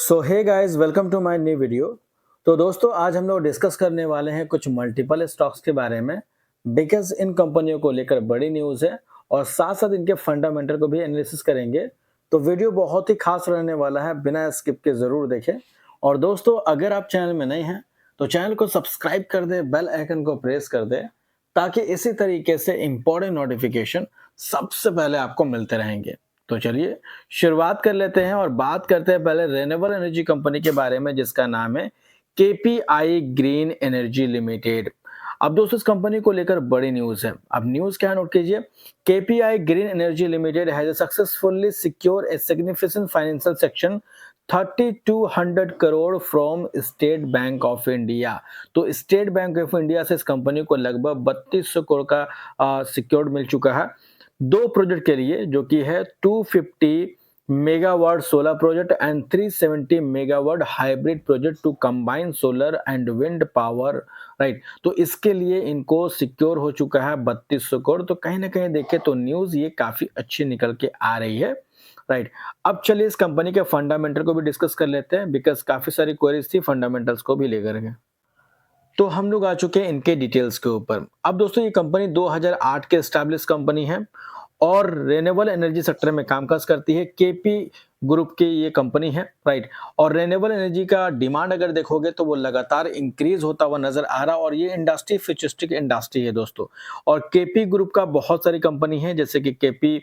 So hey guys, welcome to my new video. तो दोस्तों, आज हम लोग डिस्कस करने वाले हैं कुछ मल्टीपल स्टॉक्स के बारे में, बिकॉज इन कंपनियों को लेकर बड़ी न्यूज़ है और साथ साथ इनके फंडामेंटल को भी एनालिसिस करेंगे। तो वीडियो बहुत ही खास रहने वाला है, बिना स्किप के ज़रूर देखें। और दोस्तों, अगर आप चैनल में नए हैं तो चैनल को सब्सक्राइब कर दें, बेल आइकन को प्रेस कर दें, ताकि इसी तरीके से इंपॉर्टेंट नोटिफिकेशन सबसे पहले आपको मिलते रहेंगे। तो चलिए शुरुआत कर लेते हैं और बात करते हैं पहले रेन्यूएबल एनर्जी कंपनी के बारे में, जिसका नाम है केपीआई ग्रीन एनर्जी लिमिटेड। अब दोस्तों, इस कंपनी को लेकर बड़ी न्यूज है। अब न्यूज क्या है, नोट कीजिए। KPI green energy limited has successfully secure a significant financial section 3200 crore from state bank of India. तो स्टेट बैंक ऑफ इंडिया से इस कंपनी को लगभग 3200 करोड़ का सिक्योर्ड मिल चुका है दो प्रोजेक्ट के लिए, जो कि है 250 megawatt solar project and 370 megawatt hybrid project to combine solar and wind power, right. तो इसके लिए इनको सिक्योर हो चुका है 3200 करोड़। तो कहीं ना कहीं देखें तो न्यूज ये काफी अच्छी निकल के आ रही है, राइट। अब चलिए इस कंपनी के फंडामेंटल को भी डिस्कस कर लेते हैं, बिकॉज काफी सारी क्वेरीज थी फंडामेंटल्स को भी लेकर के। तो हम लोग आ चुके हैं इनके डिटेल्स के ऊपर। अब दोस्तों, ये कंपनी 2008 के एस्टैब्लिश कंपनी है और रेन्यूएबल एनर्जी सेक्टर में कामकाज करती है। केपी ग्रुप की ये कंपनी है, राइट। और रेन्यूएबल एनर्जी का डिमांड अगर देखोगे तो वो लगातार इंक्रीज होता हुआ नजर आ रहा, और ये इंडस्ट्री फ्यूचरिस्टिक इंडस्ट्री है दोस्तों। और केपी ग्रुप का बहुत सारी कंपनी है, जैसे कि केपी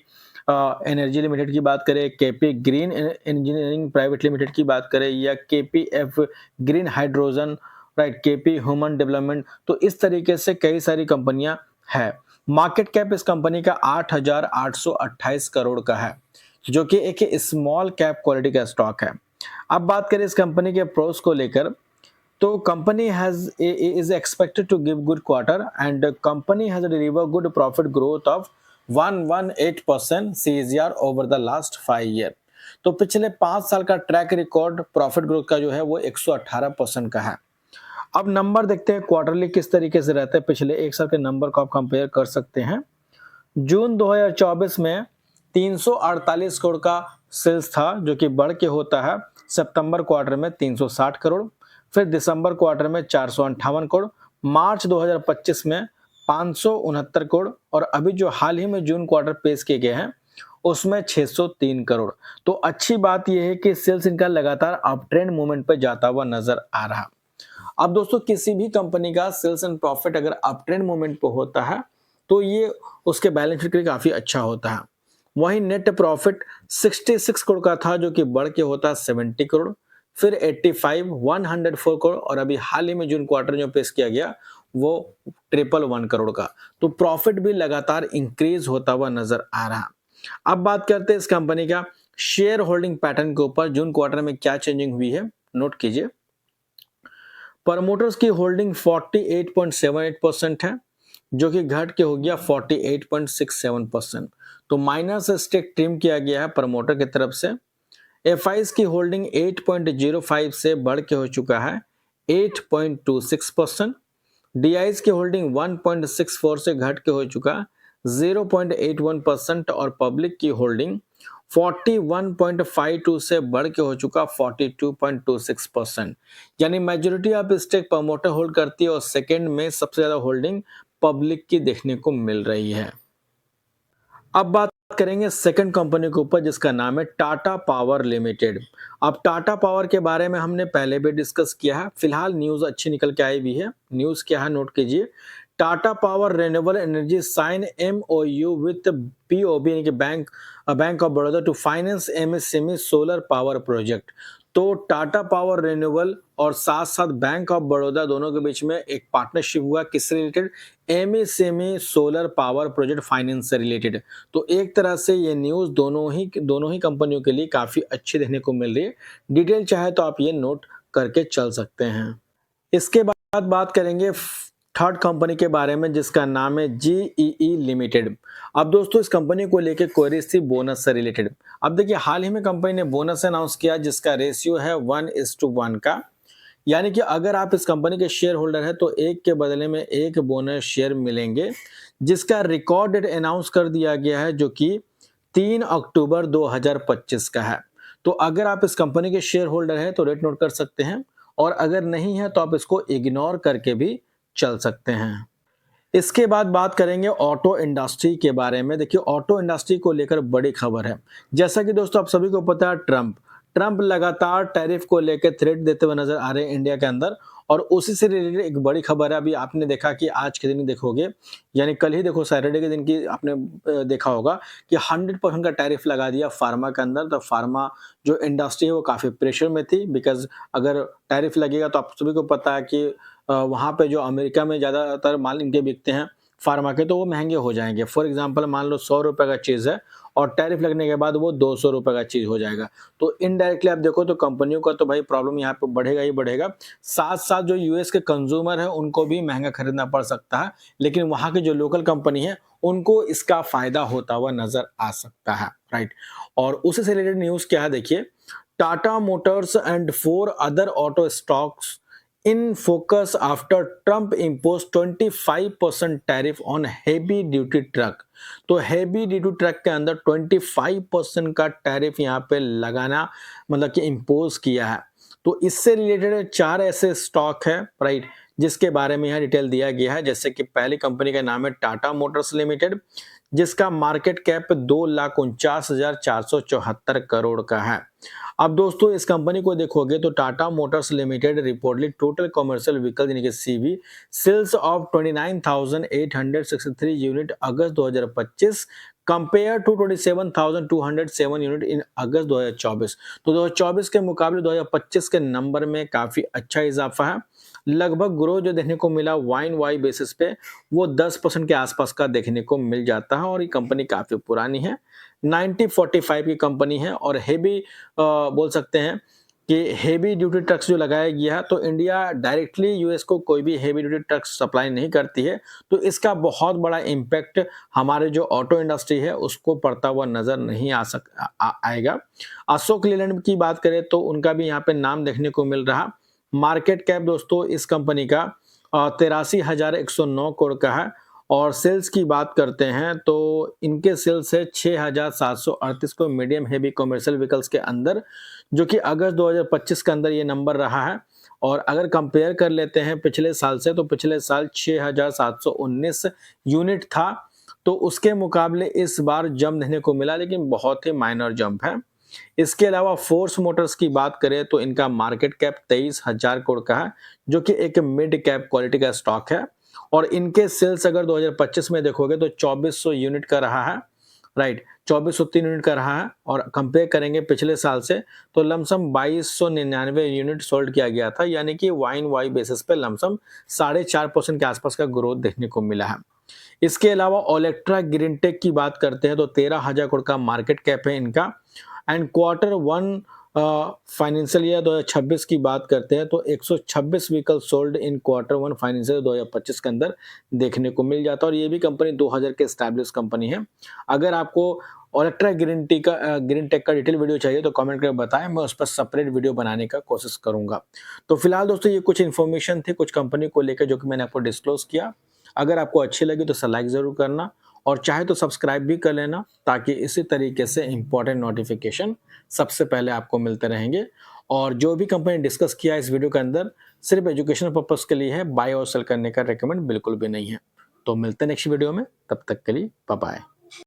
एनर्जी लिमिटेड की बात करें, KP green engineering private limited की बात करें, या KPF green hydrogen, right, KP human development. तो इस तरीके से कई सारी कंपनियां हैं। मार्केट कैप इस कंपनी का 8,828 करोड़ का है, जो कि एक स्मॉल कैप क्वालिटी का स्टॉक है। अब बात करें इस कंपनी के प्रोस को लेकर, तो company is expected to give good quarter and company has deliver good profit growth of 118% CAGR over the last 5 year. तो पिछले 5 साल का ट्रैक रिकॉर्ड प्रॉफिट ग्रोथ का जो है वो 118% का है। अब नंबर देखते हैं क्वार्टरली किस तरीके से रहते हैं। पिछले एक साल के नंबर को आप कंपेयर कर सकते हैं। जून 2024 में 348 करोड़ का सेल्स था, जो कि बढ़ के होता है सितंबर क्वार्टर में 360 करोड़, फिर दिसंबर क्वार्टर में 458 करोड़, मार्च 2025 में 569 करोड़, और अभी जो हाल ही में जून क्वार्टर पेश किए गए हैं उसमें 603 करोड़। तो अच्छी बात यह है कि सेल्स इनका लगातार अप ट्रेंड मूवमेंट पे जाता हुआ नजर आ रहा। अब दोस्तों, किसी भी कंपनी का सेल्स एंड प्रॉफिट अगर अप ट्रेंड मूवमेंट पे होता है तो ये उसके बैलेंस शीट के लिए काफी अच्छा होता है। वहीं नेट प्रॉफिट 66 करोड़ का था, जो कि बढ़ के होता है 70 करोड़, फिर 85, 104 करोड़, और अभी हाल ही में जून क्वार्टर जो पेश किया गया वो 111 करोड़ का। तो प्रॉफिट भी लगातार इंक्रीज होता हुआ नजर आ रहा। अब बात करते हैं इस कंपनी का शेयर होल्डिंग पैटर्न के ऊपर। जून क्वार्टर में क्या चेंजिंग हुई है, नोट कीजिए। प्रमोटर्स की होल्डिंग 48.78% है, जो कि घट के हो गया 48.67%। तो माइनस स्टेक ट्रिम किया गया है प्रमोटर की तरफ से। एफआईज की होल्डिंग 8.05 से बढ़ के हो चुका है 8.26%। डीआईज की होल्डिंग 1.64 से घट के हो चुका 0.81%, और पब्लिक की होल्डिंग 41.52 से बढ़ के हो चुका 42.26%। यानी majority of stake promoter hold करती है और सेकंड में सबसे ज्यादा होल्डिंग पब्लिक की देखने को मिल रही है। अब बात करेंगे सेकंड कंपनी के ऊपर, जिसका नाम है टाटा पावर लिमिटेड। अब टाटा पावर के बारे में हमने पहले भी डिस्कस किया है। फिलहाल न्यूज अच्छी निकल के आई हुई है। न्यूज क्या है, नोट कीजिए। Tata power renewable energy sign MOU with BOB यानी कि bank of Baroda to finance MSME solar power project. तो टाटा पावर रेन्यूएबल और साथ साथ बैंक ऑफ बड़ौदा दोनों के बीच में एक पार्टनरशिप हुआ, किससे related? MSME solar power project finance से रिलेटेड। तो एक तरह से ये न्यूज दोनों ही कंपनियों के लिए काफी अच्छी देखने को मिल रही है। डिटेल चाहे तो आप ये नोट करके चल सकते हैं। इसके बाद बात करेंगे थर्ड कंपनी के बारे में, जिसका नाम है GEE लिमिटेड। अब दोस्तों, इस कंपनी को लेकर क्वेरीज थी बोनस से रिलेटेड। अब देखिए, हाल ही में कंपनी ने बोनस अनाउंस किया, जिसका रेशियो है 1:1 का। यानी कि अगर आप इस कंपनी के शेयर होल्डर हैं तो एक के बदले में एक बोनस शेयर मिलेंगे, जिसका रिकॉर्ड डेट अनाउंस कर दिया गया है, जो कि 3 अक्टूबर 2025 का है। तो अगर आप इस कंपनी के शेयर होल्डर हैं तो रेट नोट कर सकते हैं, और अगर नहीं है तो आप इसको इग्नोर करके भी चल सकते हैं। इसके बाद बात करेंगे ऑटो इंडस्ट्री के बारे में। देखिए, ऑटो इंडस्ट्री को लेकर बड़ी खबर है। जैसा कि दोस्तों आप सभी को पता है, ट्रंप लगातार टैरिफ को लेकर थ्रेट देते हुए नजर आ रहे हैं इंडिया के अंदर, और उसी से रिलेटेड एक बड़ी खबर है। अभी आपने देखा कि आज के दिन ही देखोगे, यानी कल ही देखो, सैटरडे के दिन की आपने देखा होगा कि 100% का टैरिफ लगा दिया फार्मा के अंदर। तो फार्मा जो इंडस्ट्री है वो काफी प्रेशर में थी, बिकॉज अगर टैरिफ लगेगा तो आप सभी को पता है कि वहाँ पे जो अमेरिका में ज़्यादातर माल इनके बिकते हैं फार्मा के, तो वो महंगे हो जाएंगे। फॉर एग्जांपल मान लो 100 रुपए का चीज़ है और टैरिफ लगने के बाद वो 200 रुपए का चीज़ हो जाएगा। तो इनडायरेक्टली आप देखो तो कंपनियों का तो भाई प्रॉब्लम यहाँ पे बढ़ेगा ही बढ़ेगा। साथ साथ जो यूएस के कंज्यूमर है उनको भी महंगा खरीदना पड़ सकता है, लेकिन वहाँ की जो लोकल कंपनी है उनको इसका फायदा होता हुआ नजर आ सकता है, राइट। और उसी से रिलेटेड न्यूज़ क्या है, देखिए, Tata Motors and 4 other auto stocks in focus after Trump imposed 25% tariff on heavy duty truck। तो heavy duty truck के अंदर 25% का टैरिफ यहाँ पे लगाना, मतलब कि इम्पोज किया है। तो इससे रिलेटेड 4 ऐसे स्टॉक है, राइट, जिसके बारे में यहाँ डिटेल दिया गया है। जैसे कि पहली कंपनी का नाम है टाटा मोटर्स लिमिटेड, जिसका मार्केट कैप 2,49,474 करोड़ का है। अब दोस्तों इस कंपनी को देखोगे तो Tata Motors Limited reportedly total commercial vehicle यानी कि CV sales of 29,863 unit August 2025 compare to 27,207 unit in August 2024। तो 2024 के मुकाबले 2025 के नंबर में काफी अच्छा इजाफा है। लगभग ग्रोथ जो देखने को मिला वाइन वाई बेसिस पे वो 10% के आसपास का देखने को मिल जाता है, और ये कंपनी काफी पुरानी है, 1945 की कंपनी है। और हेवी बोल सकते हैं कि हेवी ड्यूटी ट्रक्स जो लगाया गया है, तो इंडिया डायरेक्टली यूएस को कोई भी हेवी ड्यूटी ट्रक्स सप्लाई नहीं करती है, तो इसका बहुत बड़ा इम्पैक्ट हमारे जो ऑटो इंडस्ट्री है उसको पड़ता हुआ नजर नहीं आएगा। अशोक लीलैंड की बात करें तो उनका भी यहाँ पे नाम देखने को मिल रहा। मार्केट कैप दोस्तों इस कंपनी का 83,109 करोड़ का है, और सेल्स की बात करते हैं तो इनके सेल्स है 6,738 को मीडियम हेवी कमर्शियल व्हीकल्स के अंदर, जो कि अगस्त 2025 के अंदर ये नंबर रहा है। और अगर कंपेयर कर लेते हैं पिछले साल से, तो पिछले साल 6,719 यूनिट था, तो उसके मुकाबले इस बार जंप देखने को मिला, लेकिन बहुत ही माइनर जंप है। इसके अलावा फोर्स मोटर्स की बात करें तो इनका मार्केट कैप 23,000 करोड़ का है, जो कि एक मिड कैप क्वालिटी का स्टॉक है। और इनके सेल्स अगर 2025 में देखोगे तो 2400 यूनिट का रहा है, राइट, 2403 यूनिट का रहा है। और कंपेयर करेंगे पिछले साल से तो लमसम 2299 यूनिट सोल्ड किया गया था, यानी कि वाइन वाई बेसिस पे लमसम 4.5% के आसपास का ग्रोथ देखने को मिला है। इसके अलावा ओलेक्ट्रा ग्रीनटेक की बात करते हैं तो 13,000 करोड़ का मार्केट कैप है इनका। एंड क्वार्टर 1 फाइनेंशियल ईयर 2026 की बात करते हैं तो 126 vehicle sold in quarter 1 financial 2025 के अंदर देखने को मिल जाता है। और ये भी कंपनी 2000 के एस्टैब्लिश कंपनी है। अगर आपको ओलेक्ट्रा ग्रीनटेक का डिटेल वीडियो चाहिए तो कमेंट करके बताएं, मैं उस पर सेपरेट वीडियो बनाने का कोशिश करूंगा। तो फिलहाल दोस्तों ये कुछ इन्फॉर्मेशन थी कुछ कंपनी को लेकर जो कि मैंने आपको डिस्क्लोज किया। अगर आपको अच्छी लगी तो लाइक जरूर करना, और चाहे तो सब्सक्राइब भी कर लेना, ताकि इसी तरीके से इंपॉर्टेंट नोटिफिकेशन सबसे पहले आपको मिलते रहेंगे। और जो भी कंपनी डिस्कस किया इस वीडियो के अंदर सिर्फ एजुकेशन पर्पस के लिए है, बाय और सेल करने का रेकमेंड बिल्कुल भी नहीं है। तो मिलते हैं नेक्स्ट वीडियो में, तब तक के लिए बाय बाय।